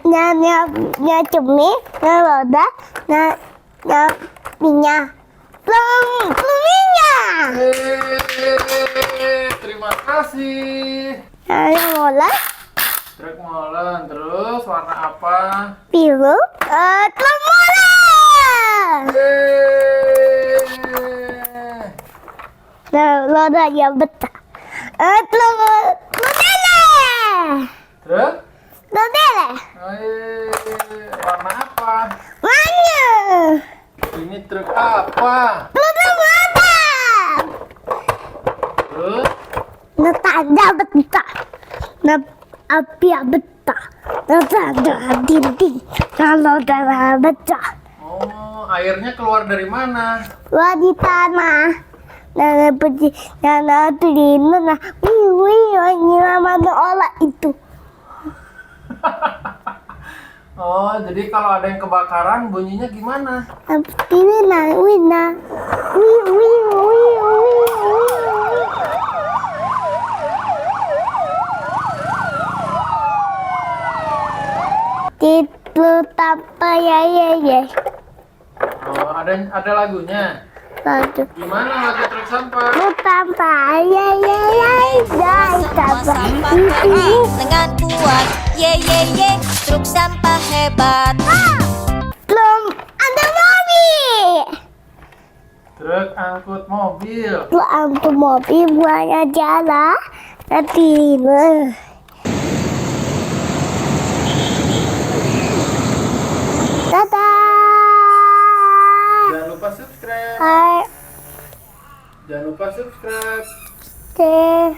nya cumi, nya roda, nya minyak. Minyak. Terima kasih. Nya molen, Truk molen, terus warna apa? biru, telur molen. Roda yang betah. Telur lele. Terus? Lele. Warna apa? Mana? Ini truk apa? Telur molen. Terus? Tanda betah. Api betah. Tanda dinding. Kalau darah betah. Oh, airnya keluar dari mana? Wah di tanah. Nana pergi, nana terima nah. Ini nama olah itu. Oh, jadi kalau ada yang kebakaran bunyinya gimana? Ini nah, wina. Itu tanpa ya. Oh, ada lagunya. Lalu Gimana lagu truk sampah? itu tanpa ya. Sampah terbang dengan kuat. Ye ye ye, truk sampah hebat. Belum ada mobil. Truk angkut mobil. Lu angkut mobil buahnya jalan. Nanti dadah. Jangan lupa subscribe. Hai. Jangan lupa subscribe. Teh.